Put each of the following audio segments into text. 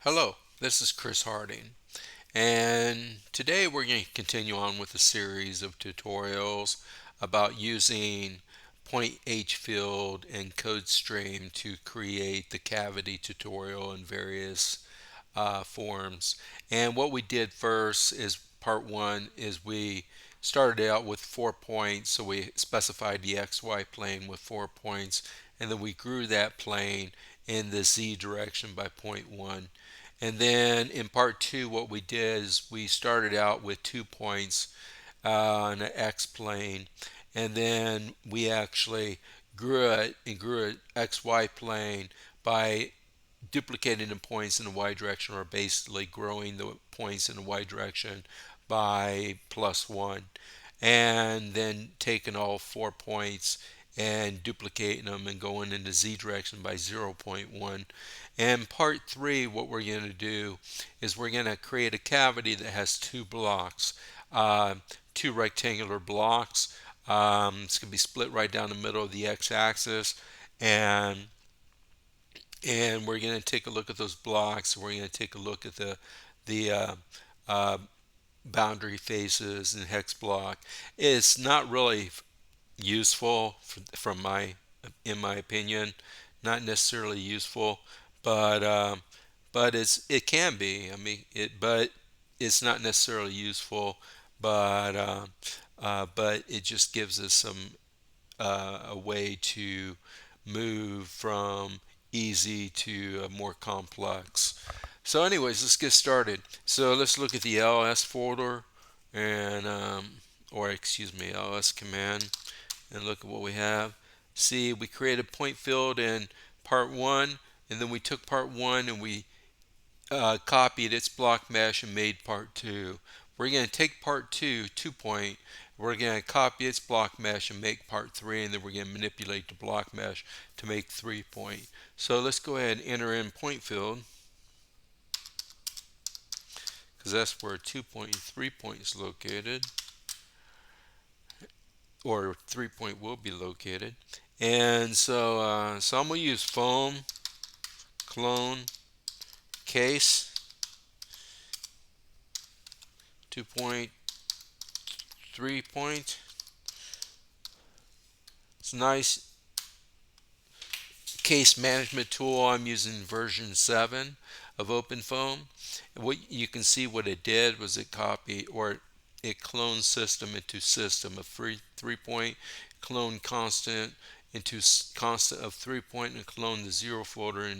Hello, this is Chris Harding, and today we're going to continue on with a series of tutorials about using point-H field and CodeStream to create the cavity tutorial in various forms. And what we did first is part one is we started out with 4 points, so we specified the XY plane with 4 points, and then we grew that plane in the Z direction by point one. And then in part two, what we did is we started out with 2 points on an X plane, and then we actually grew it and grew an XY plane by duplicating the points in the Y direction, or basically growing the points in the Y direction by +1, and then taking all 4 points and duplicating them and going in the Z direction by 0.1. And part three, what we're going to do is we're going to create a cavity that has two blocks, two rectangular blocks. It's going to be split right down the middle of the x-axis, and we're going to take a look at those blocks. We're going to take a look at the uh, boundary faces and hex block. It's not really useful from in my opinion, not necessarily useful, but it can be. I mean but it's not necessarily useful, but it just gives us a way to move from easy to more complex. So anyways, let's get started. So let's look at the ls folder, and or excuse me, ls command, and look at what we have. See, we created point field in part one, and then we took part one and we copied its block mesh and made part two. We're going to take part two, 2 point, we're going to copy its block mesh and make part three, and then we're going to manipulate the block mesh to make 3 point. So let's go ahead and enter in point field, because that's where 2.3 point is located, or 3 point will be located. And so I'm going to use foam clone case 2.3 point. It's a nice case management tool. I'm using version 7 of OpenFOAM. And what you can see, what it did was it copied, or it cloned system into system of 3 point, clone constant into constant of 3 point, and clone the zero folder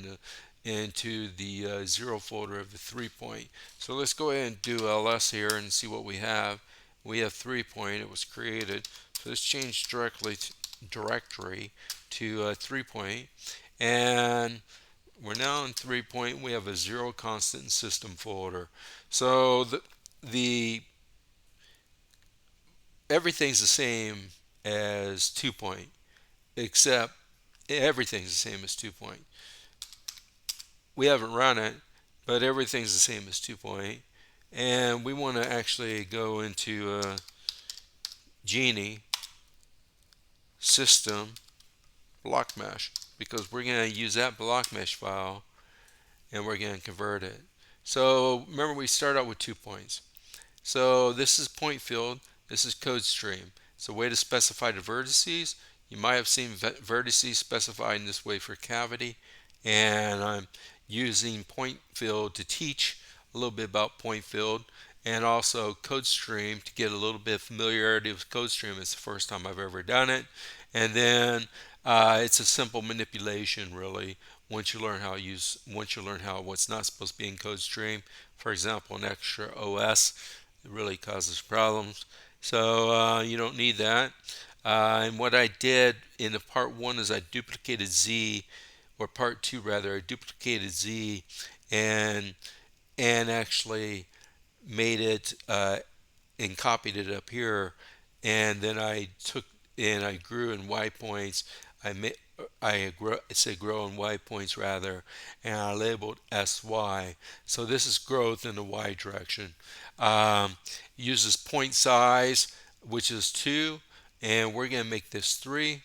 into the zero folder of the 3 point. So let's go ahead and do ls here and see what we have. We have 3 point. It was created. So let's change directory to 3 point, and we're now in 3 point. We have a zero constant system folder. So the everything's the same as 2 point, except everything's the same as 2 point. We haven't run it, but everything's the same as 2 point. And we want to actually go into Genie system block mesh, because we're going to use that block mesh file and we're going to convert it. So remember, we start out with 2 points. So this is point field, this is CodeStream. It's a way to specify the vertices. You might have seen vertices specified in this way for cavity, and I'm using pointField to teach a little bit about pointField, and also CodeStream to get a little bit of familiarity with CodeStream. It's the first time I've ever done it, and then it's a simple manipulation, really. Once you learn how what's not supposed to be in CodeStream, for example, an extra OS, it really causes problems. So you don't need that. And what I did in the part one is I duplicated Z, or part two rather, I duplicated Z and actually made it and copied it up here, and then I took and I grew in Y points. I grow in Y points rather, and I labeled SY. So this is growth in the Y direction. Uses point size, which is 2, and we're going to make this 3.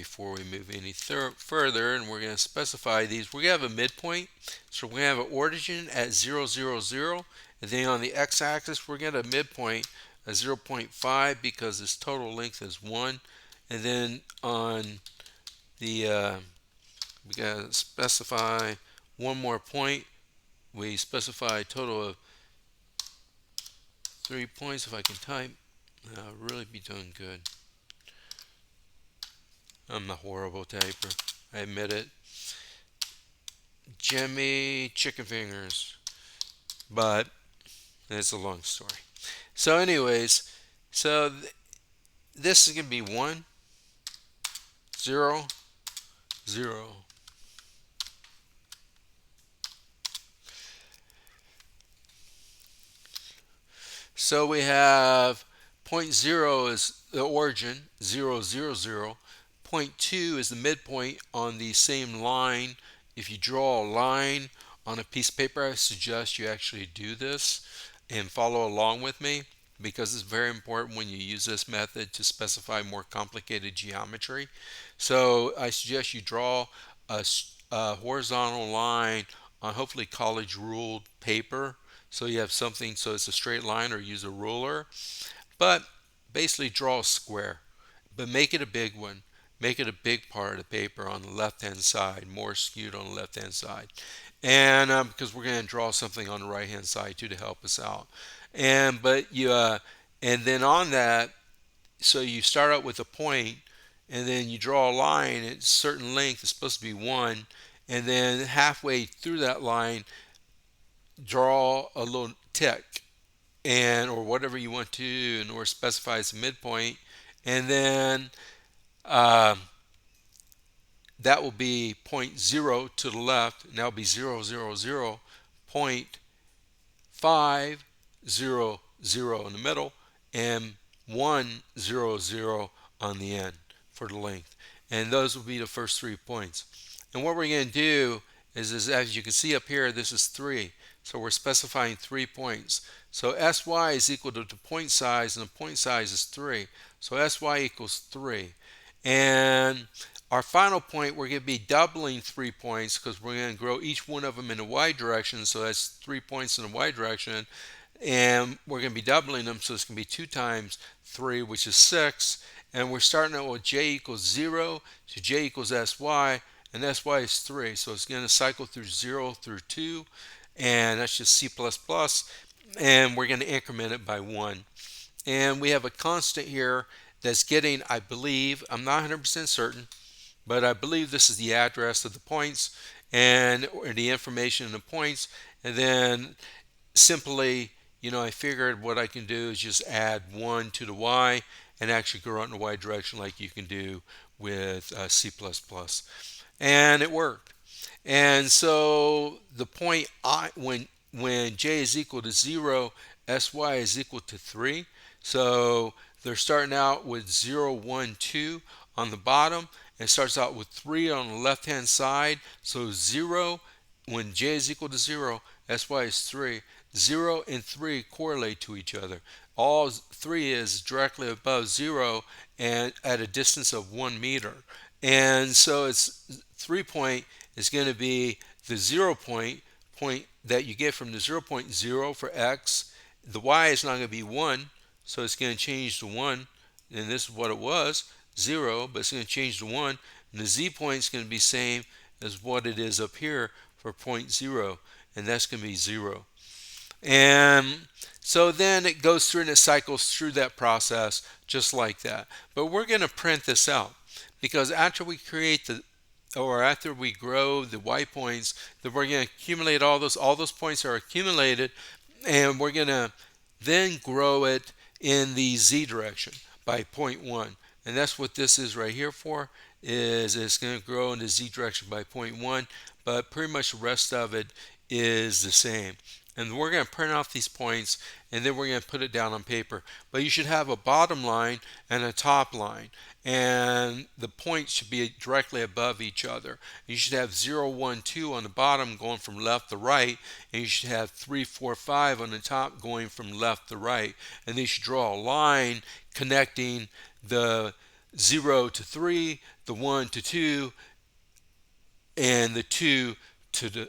before we move any further, and we're going to specify these. We're going to have a midpoint, so we're going to have an origin at 0, 0, 0, and then on the x-axis we're going to have a midpoint at 0.5 because its total length is 1, and then on the we got to specify one more point. We specify a total of 3 points. If I can type, I'll really be doing good. I'm a horrible typer, I admit it. Jimmy chicken fingers, but it's a long story. So anyways, this is going to be 1, 0, 0. So we have point 0 is the origin, 0, 0, 0. Point 2 is the midpoint on the same line. If you draw a line on a piece of paper, I suggest you actually do this and follow along with me because it's very important when you use this method to specify more complicated geometry. So I suggest you draw a horizontal line on hopefully college ruled paper, so you have something so it's a straight line, or use a ruler. But basically draw a square, but make it a big one. Make it a big part of the paper on the left hand side, more skewed on the left hand side. And because we're going to draw something on the right hand side too to help us out. And then on that, so you start out with a point, and then you draw a line at a certain length. It's supposed to be 1, and then halfway through that line draw a little tick, and or whatever you want to, or specify as a midpoint, and then that will be point 0 to the left, and that will be 0, 0, 0, point 5, 0, 0 in the middle, and 1, 0, 0 on the end for the length. And those will be the first 3 points. And what we're going to do is as you can see up here, this is 3. So we're specifying 3 points. So SY is equal to the point size, and the point size is 3. So SY equals 3. And our final point, we're going to be doubling 3 points because we're going to grow each one of them in the y direction. So that's 3 points in the y direction. And we're going to be doubling them, so it's going to be 2 times 3, which is 6. And we're starting out with j equals 0 to j equals sy, and sy is 3. So it's going to cycle through 0 through 2, and that's just C++. And we're going to increment it by 1. And we have a constant here that's getting, I believe, I'm not 100% certain, but I believe this is the address of the points and or the information in the points. And then simply, I figured what I can do is just add 1 to the y and actually go out in the y direction like you can do with C++. And it worked. And so the point when j is equal to 0, sy is equal to 3. So they're starting out with 0, 1, 2 on the bottom, and it starts out with 3 on the left hand side. So 0, when j is equal to 0, sy is 3. 0 and 3 correlate to each other. All 3 is directly above 0 and at a distance of 1 meter. And so it's 3 point is going to be the 0 point that you get from the 0.0 for x. The y is not going to be 1, so it's going to change to 1, and this is what it was, 0, but it's going to change to 1, and the z point is going to be same as what it is up here for 0.0, and that's going to be 0. And so then it goes through and it cycles through that process just like that. But we're going to print this out, because after we create after we grow the y points, then we're going to accumulate all those points are accumulated, and we're going to then grow it in the z direction by 0.1. And that's what this is right here for, is it's going to grow in the z direction by 0.1, but pretty much the rest of it is the same. And we're going to print off these points, and then we're going to put it down on paper. But you should have a bottom line and a top line, and the points should be directly above each other. You should have 0, 1, 2 on the bottom going from left to right, and you should have 3, 4, 5 on the top going from left to right. And then you should draw a line connecting the 0 to 3, the 1 to 2, and the 2 to the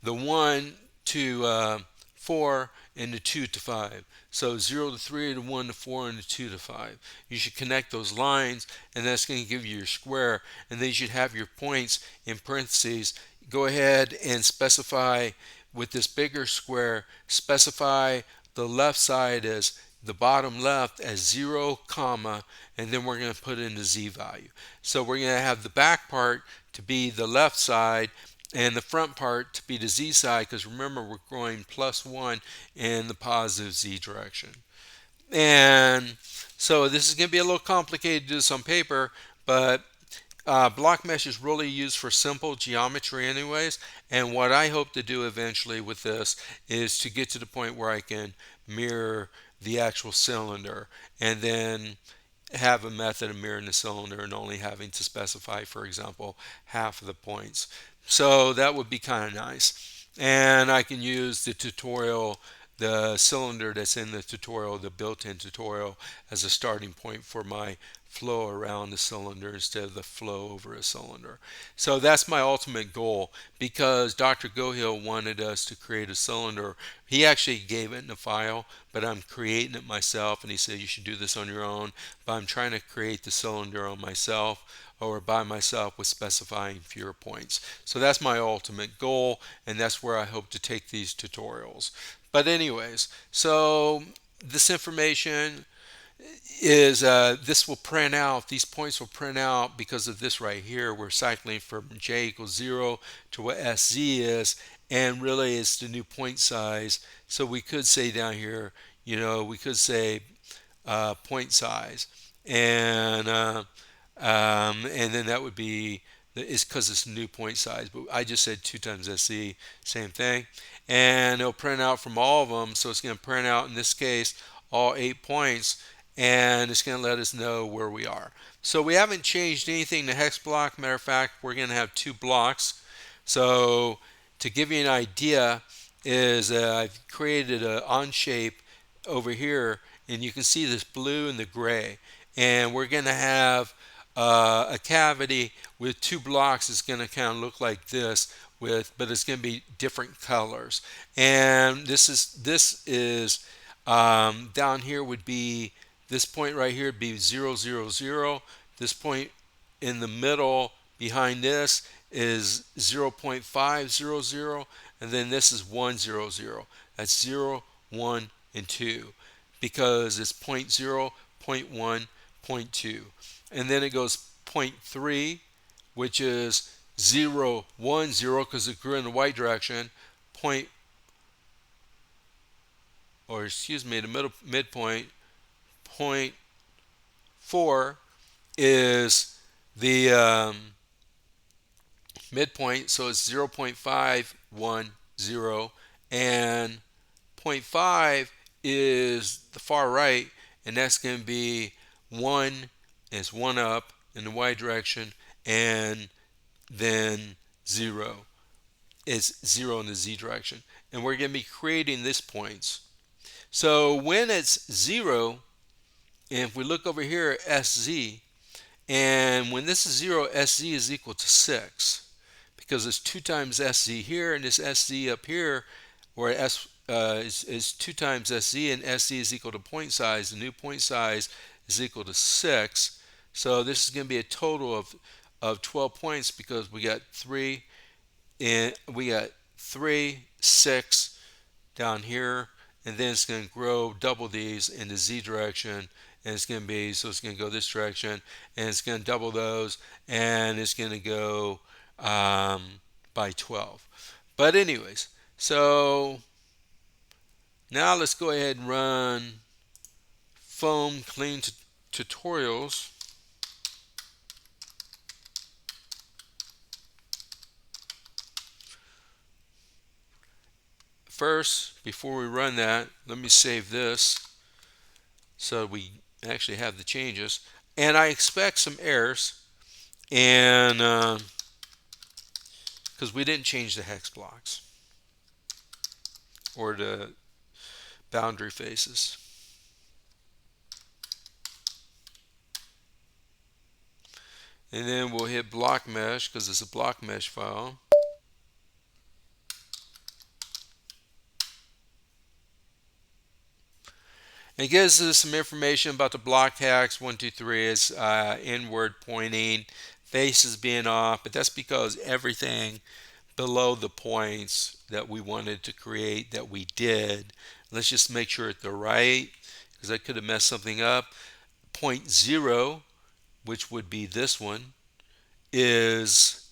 1 to 4, and the 2 to 5. So 0 to 3, the 1 to 4, and the 2 to 5. You should connect those lines, and that's going to give you your square, and then you should have your points in parentheses. Go ahead and specify with this bigger square, specify the left side as the bottom left as 0 comma, and then we're going to put in the z value. So we're going to have the back part to be the left side and the front part to be the z side, because remember we're going +1 in the positive z direction. And so this is going to be a little complicated to do this on paper, but block mesh is really used for simple geometry anyways, and what I hope to do eventually with this is to get to the point where I can mirror the actual cylinder and then have a method of mirroring the cylinder and only having to specify, for example, half of the points. So that would be kind of nice. And I can use the tutorial, the cylinder that's in the tutorial, the built-in tutorial, as a starting point for my flow around the cylinder instead of the flow over a cylinder. So that's my ultimate goal, because Dr. Gohill wanted us to create a cylinder. He actually gave it in a file, but I'm creating it myself, and he said you should do this on your own. But I'm trying to create the cylinder on myself or by myself with specifying fewer points. So that's my ultimate goal, and that's where I hope to take these tutorials. But anyways, so this information is this will print out, these points will print out because of this right here. We're cycling from j equals 0 to what sz is, and really it's the new point size. So we could say down here, we could say point size, and then that would be, it's because it's new point size, but I just said 2 times SC, same thing. And it'll print out from all of them, so it's going to print out, in this case, all 8 points, and it's going to let us know where we are. So we haven't changed anything to hex block. Matter of fact, we're going to have 2 blocks. So to give you an idea, is I've created an on shape over here, and you can see this blue and the gray, and we're going to have a cavity with 2 blocks. It's going to kind of look like this, but it's going to be different colors. And this is down here would be, this point right here would be 0, 0, 0. This point in the middle behind this is 0.500, and then this is 100. That's 0, 1, and 2, because it's 0.0, 0.1, 0.2. And then it goes 0.3, which is 0, 1, 0, because it grew in the y direction. The midpoint, 0.4 is the midpoint, so it's 0.510, and 0.5 is the far right, and that's going to be 1 is 1 up in the y direction, and then 0 is 0 in the z direction. And we're going to be creating these points. So when it's 0, and if we look over here at SZ, and when this is 0, SZ is equal to 6, because it's 2 times SZ here, and this SZ up here, where S is 2 times SZ, and SZ is equal to point size. The new point size is equal to 6. So this is going to be a total of 12 points, because we got 3, 6 down here, and then it's going to grow double these in the z direction, and it's going to be, so it's going to go this direction, and it's going to double those, and it's going to go by 12. But anyways, so now let's go ahead and run foam clean tutorials. First, before we run that, let me save this so we actually have the changes. And I expect some errors, and because we didn't change the hex blocks or the boundary faces. And then we'll hit block mesh because it's a block mesh file. It gives us some information about the block hacks. 1, 2, 3 is inward pointing, faces being off, but that's because everything below the points that we wanted to create that we did. Let's just make sure they're right because I could have messed something up. Point 0, which would be this one, is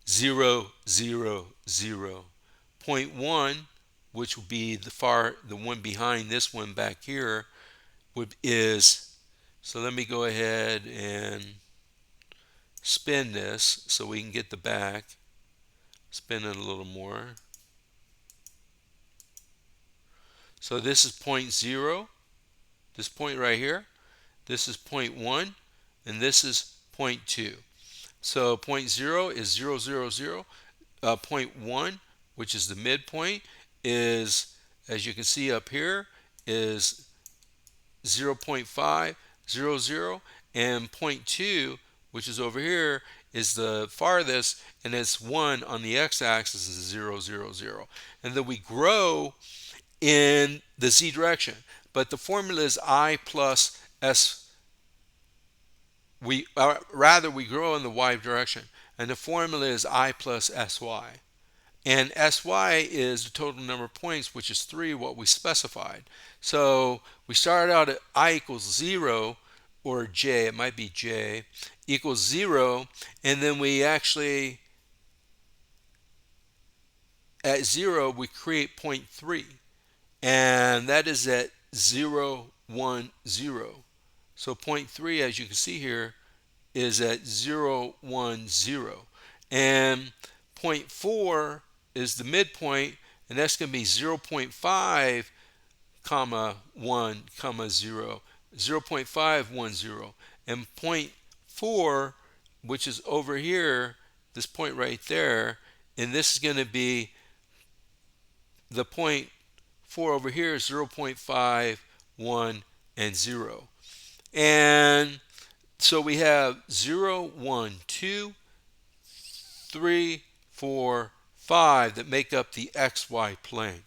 0, 0, 0. Point 1, which would be the one behind this one back here, is, so let me go ahead and spin this so we can get the back. Spin it a little more. So this is point 0, this point right here. This is point 1, and this is point 2. So point 0 is 0, 0, 0. Point 1, which is the midpoint, is, as you can see up here, is 0.5, 0, 0. And point 2, which is over here, is the farthest, and it's 1 on the x-axis is 0, 0, 0. And then we grow in the z direction, but the formula is I plus s. We grow in the y direction, and the formula is I plus sy. And sy is the total number of points, which is 3, what we specified. So we started out at I equals 0, or j, it might be j, equals 0, and then we actually, at 0, we create point 3, and that is at 0, 1, 0. So point 3, as you can see here, is at 0, 1, 0. And point 4 is the midpoint, and that's going to be 0.5, comma 1, comma 0, 0.510. And point 4, which is over here, this point right there, and this is going to be the point 4 over here is 0.5, 1, and 0. And so we have 0, 1, 2, 3, 4, 5 that make up the XY plane.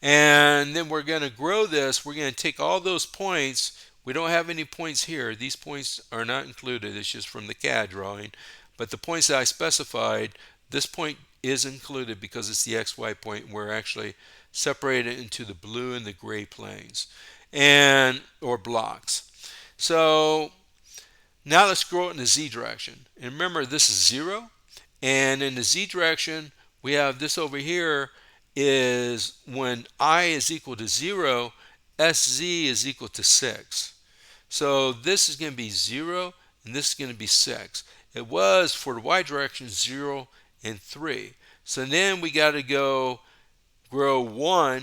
And then we're going to grow this. We're going to take all those points. We don't have any points here. These points are not included. It's just from the CAD drawing. But the points that I specified, this point is included because it's the XY point. We're actually separated into the blue and the gray planes, or blocks. So now let's grow it in the z direction. And remember, this is 0. And in the z direction, we have this over here is when I is equal to 0, sz is equal to 6. So this is going to be 0, and this is going to be 6. It was, for the y direction, 0 and 3. So then we got to go grow 1,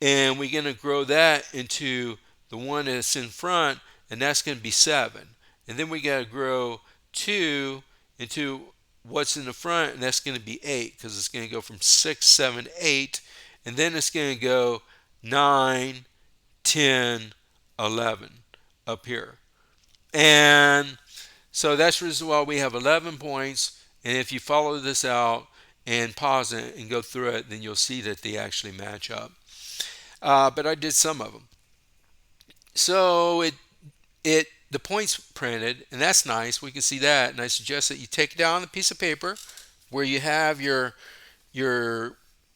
and we're going to grow that into the one that's in front, and that's going to be 7. And then we got to grow 2 into what's in the front, and that's going to be 8, because it's going to go from 6, 7, 8, and then it's going to go 9, 10, 11 up here. And so that's the reason why we have 11 points, and if you follow this out and pause it and go through it, then you'll see that they actually match up. But I did some of them. So the points printed, and that's nice. We can see that, and I suggest that you take it down on a piece of paper where you have your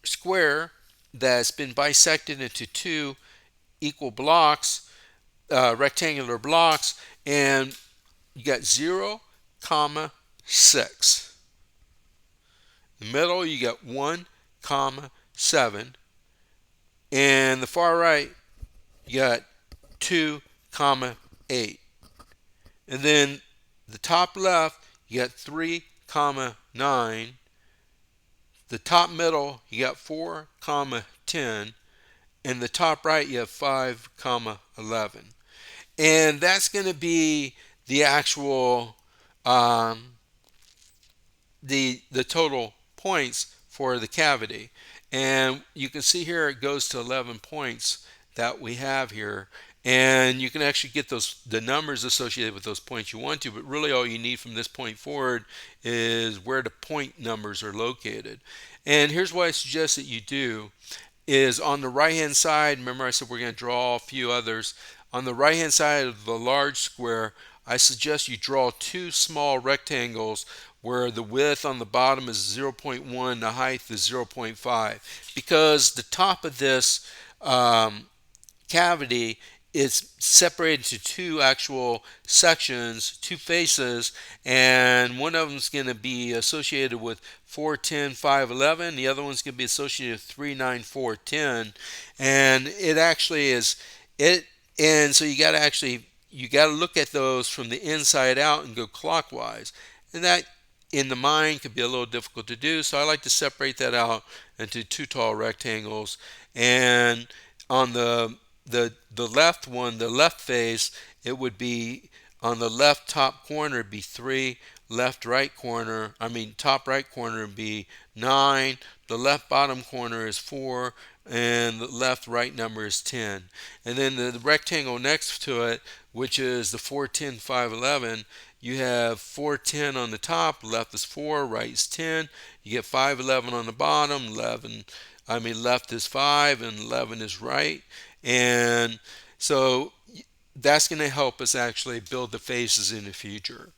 square that's been bisected into 2 equal blocks, rectangular blocks, and you got 0, comma 6. In the middle, you got 1, comma 7, and the far right, you got 2, comma 8. And then the top left, you got 3, comma 9. The top middle, you got 4, comma 10. And the top right, you have 5, comma 11. And that's going to be the actual, the total points for the cavity. And you can see here it goes to 11 points that we have here. and you can actually get the numbers associated with those points you want to, but really all you need from this point forward is where the point numbers are located. And here's what I suggest that you do is on the right hand side, remember I said we're going to draw a few others. On the right hand side of the large square, I suggest you draw two small rectangles where the width on the bottom is 0.1, the height is 0.5, because the top of this cavity is separated into two actual sections, two faces, and one of them is going to be associated with 410, 511. The other one's going to be associated with 39410, and it actually is it. And so you got to look at those from the inside out and go clockwise, and that in the mind could be a little difficult to do. So I like to separate that out into two tall rectangles, and on the left one, the left face, it would be on the left top corner it'd be 3, left right corner, top right corner would be 9, the left bottom corner is 4, and the left right number is 10. And then the rectangle next to it, which is the 410, 511, you have 410 on the top, left is 4, right is 10. You get 511 on the bottom, left is 5 and 11 is right. And so that's going to help us actually build the faces in the future.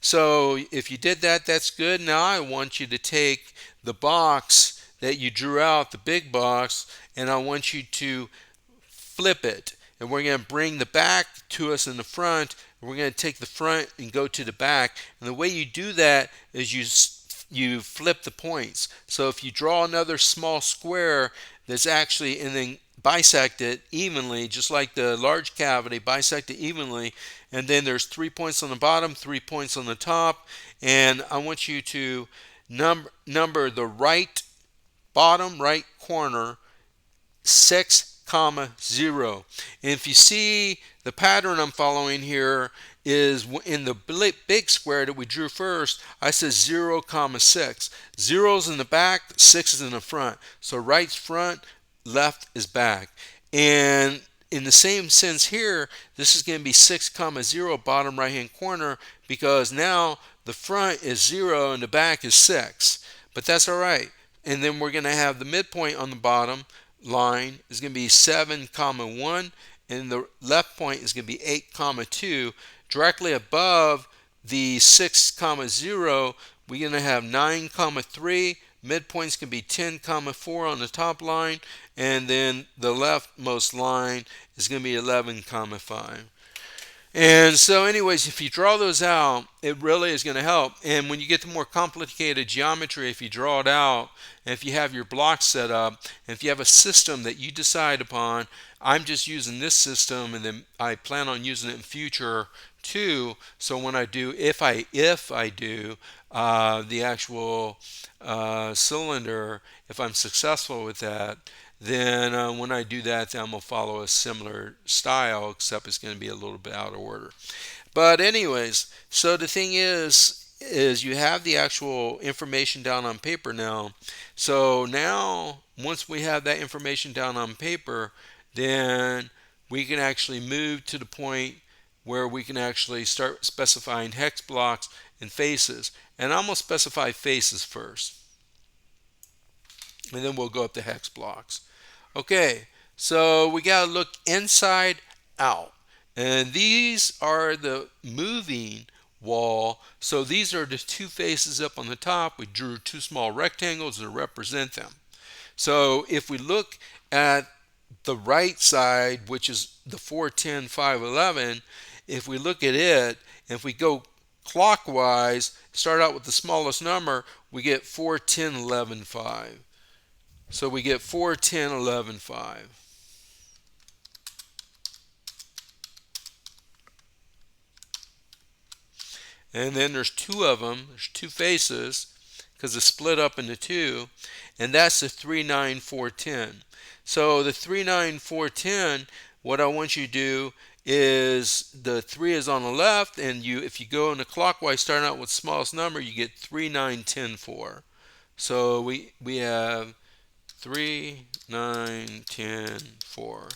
So if you did that, that's good. Now I want you to take the box that you drew out, the big box, and I want you to flip it. And we're going to bring the back to us in the front. And we're going to take the front and go to the back. And the way you do that is you flip the points. So if you draw another small square that's actually, and then bisect it evenly, just like the large cavity, bisect it evenly, and then there's 3 points on the bottom, 3 points on the top, and I want you to number the right bottom right corner 6, 0. And if you see the pattern I'm following here is in the big square that we drew first, I said 0, 6. 0's in the back, 6 is in the front. So right's front, left is back. And in the same sense here, this is going to be 6, 0, bottom right hand corner, because now the front is 0 and the back is 6. But that's all right. And then we're going to have the midpoint on the bottom line is going to be 7, 1, and the left point is going to be 8, 2. Directly above the 6, 0, we're going to have 9, 3. Midpoint's going to be 10, 4 on the top line, and then the leftmost line is going to be 11, 5. And so anyways, if you draw those out, it really is going to help. And when you get to more complicated geometry, if you draw it out, and if you have your blocks set up, and if you have a system that you decide upon, I'm just using this system, and then I plan on using it in future too. So when I do, if I do the actual cylinder, if I'm successful with that, then when I do that, then I'm going to follow a similar style, except it's going to be a little bit out of order. But anyways, so the thing is you have the actual information down on paper now. So now, once we have that information down on paper, then we can actually move to the point where we can actually start specifying hex blocks and faces. And I'm going to specify faces first, and then we'll go up to hex blocks. Okay, so we got to look inside out, and these are the moving wall. So these are the two faces up on the top. We drew two small rectangles to represent them. So if we look at the right side, which is the 410, 511, if we look at it, and if we go clockwise, start out with the smallest number, we get 410, 11, 5. So we get 4, 10, 11, 5. And then there's two of them. There's two faces because it's split up into two. And that's the 3, 9, 4, 10. So the 3, 9, 4, 10, what I want you to do is the 3 is on the left. And if you go in the clockwise, starting out with the smallest number, you get 3, 9, 10, 4. So we have 3, 9, 10, 4.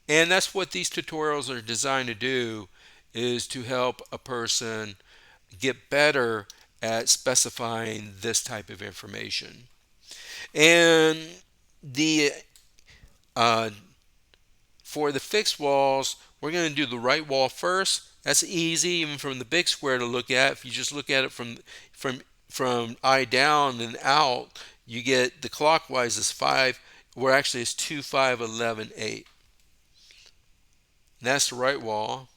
And that's what these tutorials are designed to do, is to help a person get better at specifying this type of information. And the uh, for the fixed walls, we're going to do the right wall first. That's easy, even from the big square to look at. If you just look at it from from eye down and out, you get the clockwise is 5, where actually it's 2, 5, 11, 8. And that's the right wall.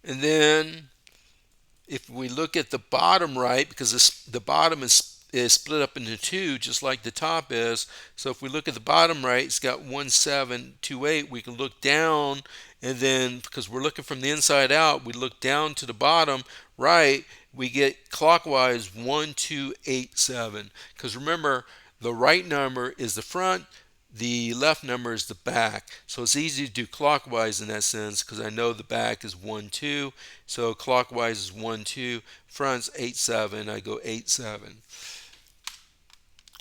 And then if we look at the bottom right, because the bottom is split up into two, just like the top is. So if we look at the bottom right, it's got 1, 7, 2, 8. We can look down, and then because we're looking from the inside out, we look down to the bottom right. We get clockwise 1, 2, 8, 7. Because remember, the right number is the front, the left number is the back. So it's easy to do clockwise in that sense, because I know the back is 1, 2. So clockwise is 1, 2. Front's 8, 7. I go 8, 7.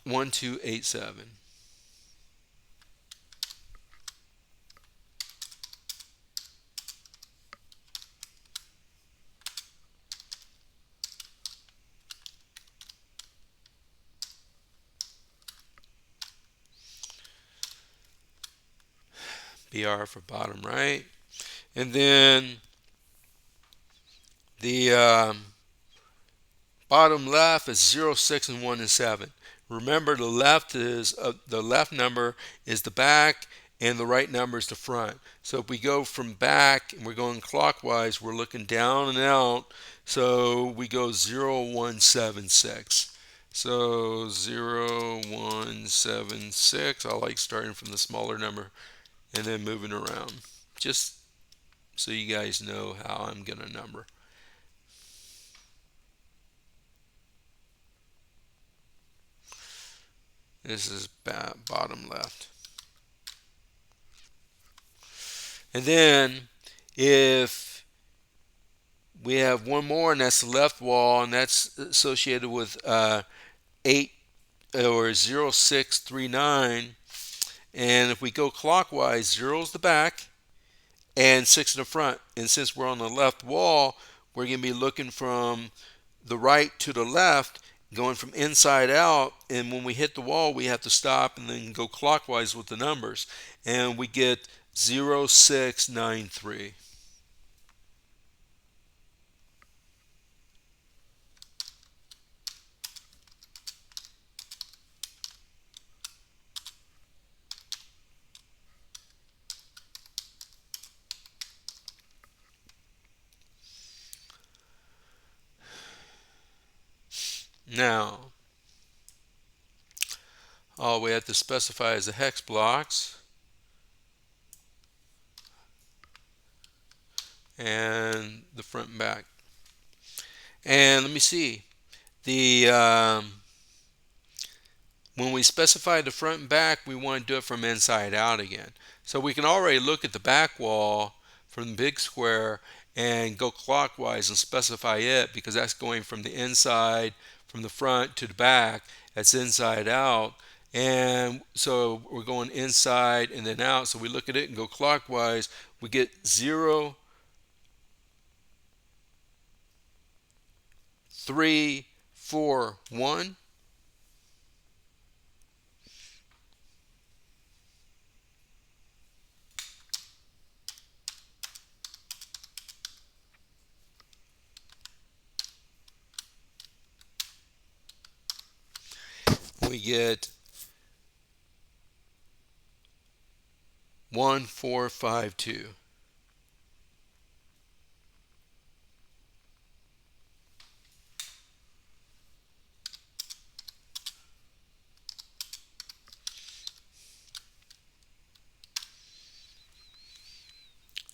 1, 2, 8, 7. BR for bottom right. And then the bottom left is 0, 6, and 1 and 7. Remember, the left number is the back, and the right number is the front. So if we go from back and we're going clockwise, we're looking down and out. So we go 0, 1, 7, 6. So 0, 1, 7, 6. I like starting from the smaller number and then moving around, just so you guys know how I'm going to number. This is bottom left. And then if we have one more, and that's the left wall, and that's associated with 8 or 0, 6, 3, 9. And if we go clockwise, 0 is the back and 6 in the front. And since we're on the left wall, we're going to be looking from the right to the left, going from inside out. And when we hit the wall, we have to stop and then go clockwise with the numbers. And we get 0, 6, 9, 3. Now, all we have to specify is the hex blocks. And the front and back. And let me see. The when we specify the front and back, we want to do it from inside out again. So we can already look at the back wall from the big square and go clockwise and specify it, because that's going from the inside, from the front to the back. That's inside out. And so we're going inside and then out. So we look at it and go clockwise. We get 0, 3, 4, 1. We get 1, 4, 5, 2.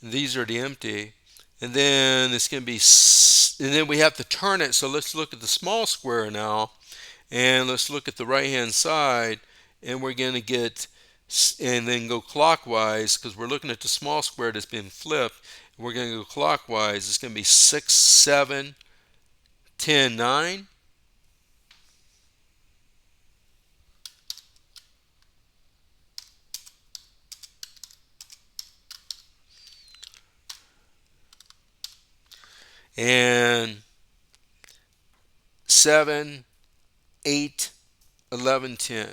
These are the empty. And then it's going to be, and then we have to turn it. So let's look at the small square now. And let's look at the right hand side. And we're going to get and then go clockwise because we're looking at the small square that's been flipped. We're going to go clockwise. It's going to be 6, 7, 10, 9. And 7, 8, 11, 10.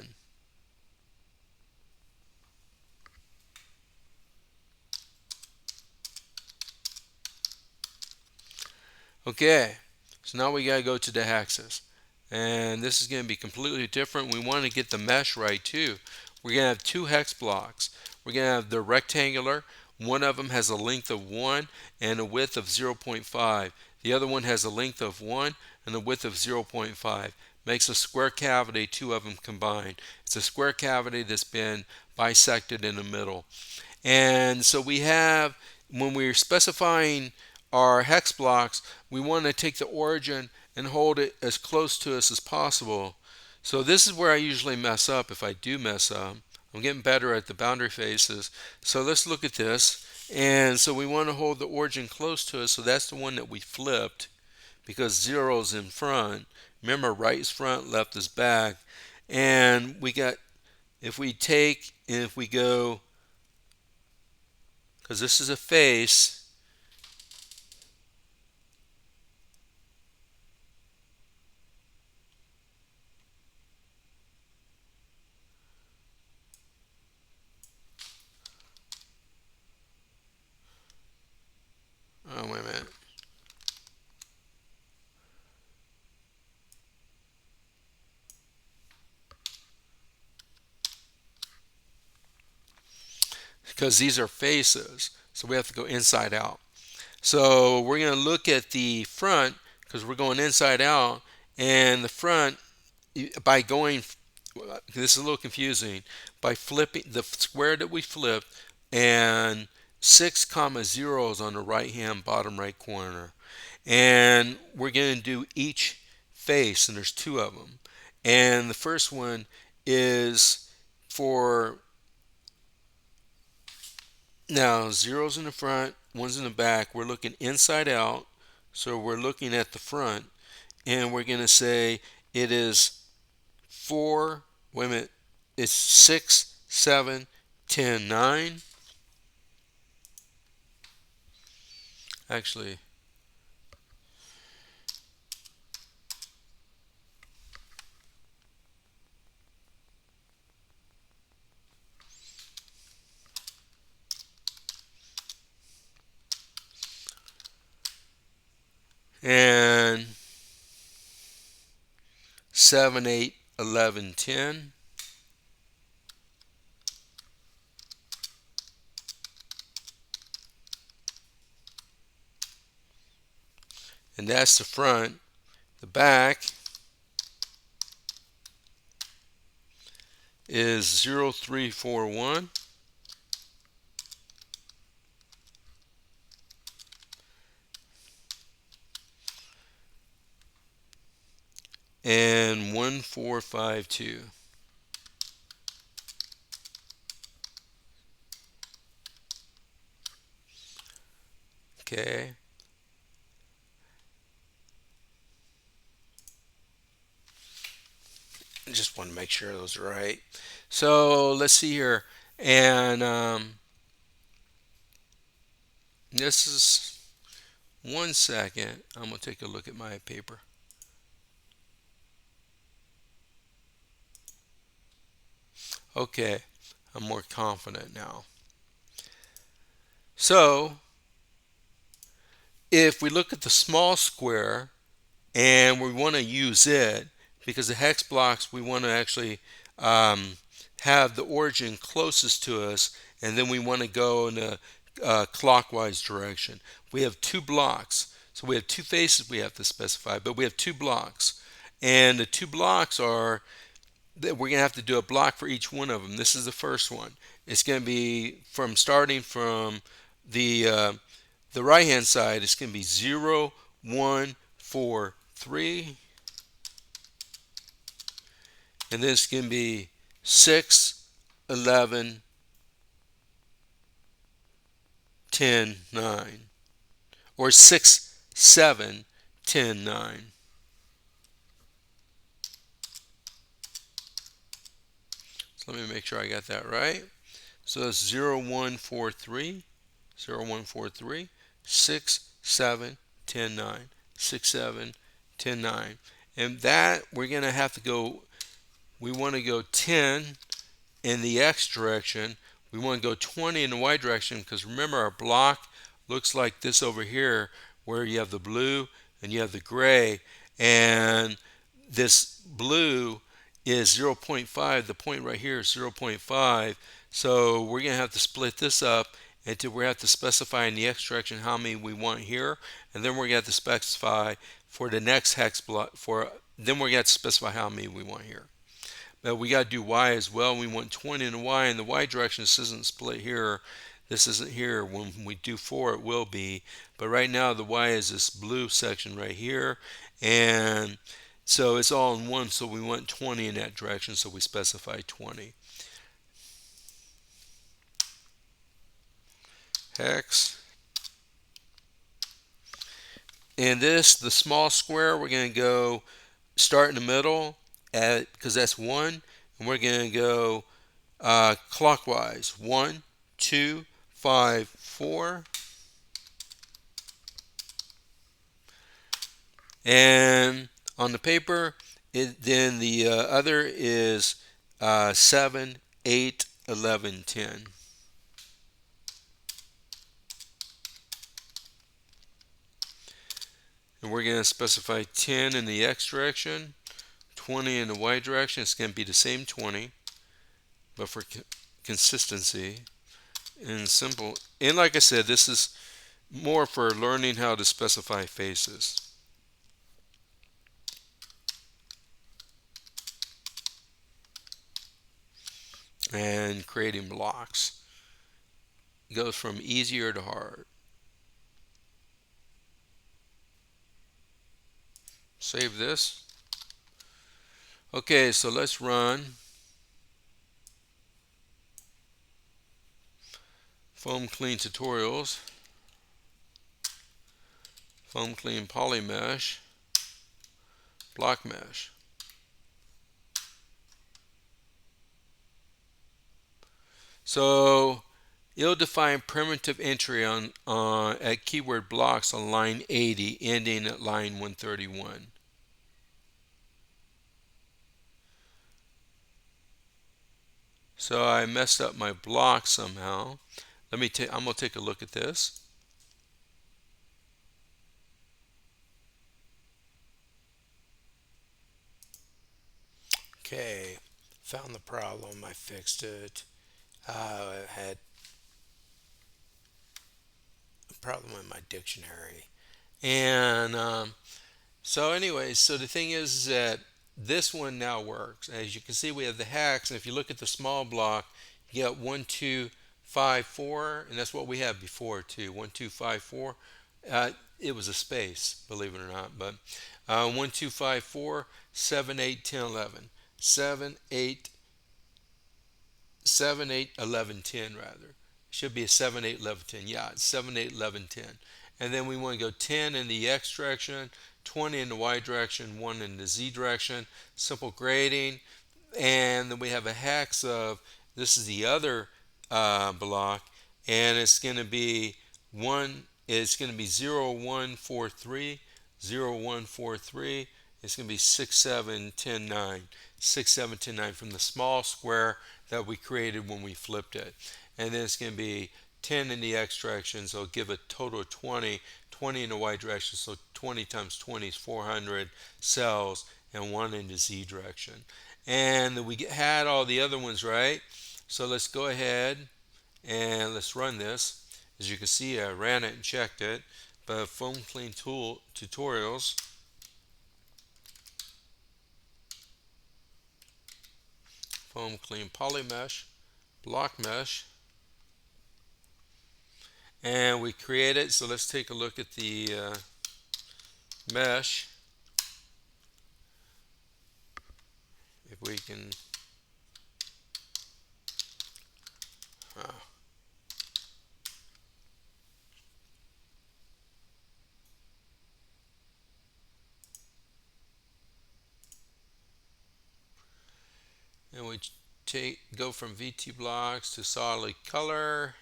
Okay, so now we got to go to the axis. And this is going to be completely different. We want to get the mesh right too. We're going to have two hex blocks. We're going to have the rectangular. One of them has a length of 1 and a width of 0.5. The other one has a length of 1 and a width of 0.5. Makes a square cavity, two of them combined. It's a square cavity that's been bisected in the middle. And so we have, when we're specifying our hex blocks, we want to take the origin and hold it as close to us as possible. So this is where I usually mess up if I do mess up. I'm getting better at the boundary faces. So let's look at this. And so we want to hold the origin close to us. So that's the one that we flipped because 0 is in front. Remember, right is front, left is back. And we got, if we take, and if we go, because this is a face, oh, wait a minute. Because these are faces, so we have to go inside out. So we're going to look at the front because we're going inside out, and the front, by going, this is a little confusing, by flipping the square that we flipped and 6 comma 0 is on the right hand bottom right corner. And we're going to do each face, and there's two of them. And the first one is for, now 0's in the front, 1's in the back. We're looking inside out, so we're looking at the front, and we're going to say it is 4, wait a minute, it's 6, 7, 10, 9. Actually, and 7, 8, 11, 10. And that's the front. The back is 0, 3, 4, 1. And 1, 4, 5, 2. Okay. I just want to make sure those are right. So let's see here. And this is 1 second. I'm going to take a look at my paper. Okay, I'm more confident now. So if we look at the small square and we want to use it, because the hex blocks, we want to actually have the origin closest to us, and then we want to go in a clockwise direction. We have two blocks, so we have two faces we have to specify, but we have two blocks, and the two blocks are that we're going to have to do a block for each one of them. This is the first one. It's going to be from starting from the right hand side. It's going to be 0, 1, 4, 3, and then it's going to be 6, 11, 10, 9, or 6, 7, 10, 9. So let me make sure I got that right. So that's 0, 1, 4, 3, 0, 1, 4, 3, 6, 7, 10, 9, 6, 7, 10, 9. And that we're going to have to go, we want to go 10 in the x direction. We want to go 20 in the y direction because remember our block looks like this over here where you have the blue and you have the gray, and this blue is 0.5. The point right here is 0.5. So we're going to have to split this up into, we have to specify in the x direction how many we want here, and then we're going to have to specify for the next hex block, then we're going to have to specify how many we want here. But we got to do y as well. We want 20 in the y. In the y direction, this isn't split here. This isn't here. When we do 4, it will be. But right now, the y is this blue section right here. And so it's all in one. So we want 20 in that direction. So we specify 20. Hex. And this, the small square, we're going to go start in the middle because that's 1. And we're going to go clockwise. 1, 2, 5, 4. And on the paper, then the other is 7, 8, 11, 10. And we're going to specify 10 in the x direction, 20 in the y direction. It's going to be the same 20, but for consistency and simple. And like I said, this is more for learning how to specify faces and creating blocks. It goes from easier to hard. Save this. Okay, so let's run foam clean tutorials, foam clean polymesh, block mesh. So it'll define primitive entry on at keyword blocks on line 80, ending at line 131. So I messed up my block somehow. I'm gonna take a look at this. Okay, found the problem. I fixed it. I had a problem with my dictionary, and so anyways, so the thing is that this one now works. As you can see, we have the hex, and if you look at the small block, you get 1, 2, 5, 4, and that's what we had before too. 1, 2, 5, 4. It was a space, believe it or not, but 1, 2, 5, 4, 7, 8, 10, 11. 7, 8, 7, 8, 11, 10 rather. Should be a 7, 8, 11, 10. Yeah, it's 7, 8, 11, 10. And then we want to go 10 in the x direction, 20 in the y direction, 1 in the z direction. Simple grading. And then we have a hex of, this is the other block, and it's going to be 0, 1, 4, 3, 0, 1, 4, 3. It's going to be 6, 7, 10, 9. 6, 7, 10, 9 from the small square that we created when we flipped it. And then it's going to be 10 in the x direction, so it'll give a total of 20, 20 in the y direction, so 20 times 20 is 400 cells, and 1 in the z direction. And we had all the other ones right, so let's go ahead and let's run this. As you can see, I ran it and checked it, but foam clean tool tutorials, foam clean polymesh, block mesh, and we create it. So let's take a look at the mesh. If we can and we go from VT blocks to solid color,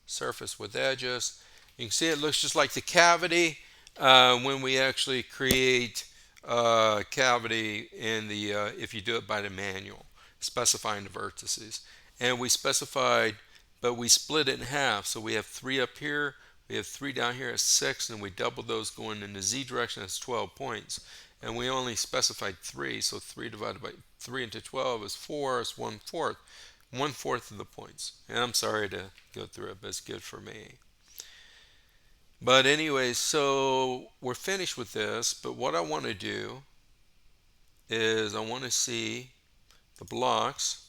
surface with edges. You can see it looks just like the cavity when we actually create cavity in the if you do it by the manual, specifying the vertices. And we specified, but we split it in half. So we have 3 up here, we have 3 down here at 6, and we double those going in the z direction. That's 12 points. And we only specified 3, so 3 divided by 3 into 12 is 4, is 1/4. 1/4 of the points. And I'm sorry to go through it, but it's good for me. But anyway, so we're finished with this, but what I want to do is I want to see the blocks.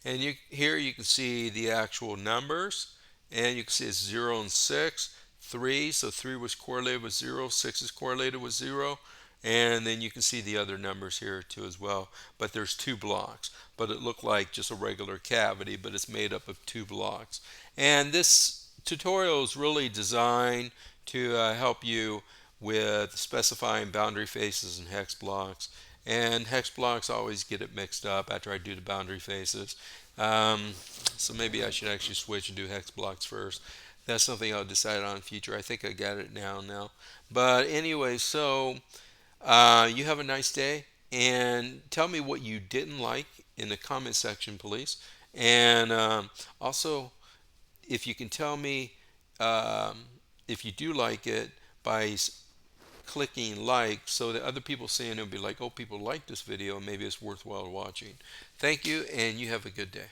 And here you can see the actual numbers, and you can see it's 0 and 6, 3, so 3 was correlated with 0, 6 is correlated with 0, and then you can see the other numbers here too as well. But there's 2 blocks, but it looked like just a regular cavity, but it's made up of 2 blocks. And this tutorial is really designed to help you with specifying boundary faces and hex blocks. And hex blocks, I always get it mixed up after I do the boundary faces. So maybe I should actually switch and do hex blocks first. That's something I'll decide on in future. I think I got it now. But anyway, so you have a nice day, and tell me what you didn't like in the comment section, please. And also, if you can tell me um, if you do like it by clicking like, so that other people seeing it will be like, oh, people like this video and maybe it's worthwhile watching. Thank you, and you have a good day.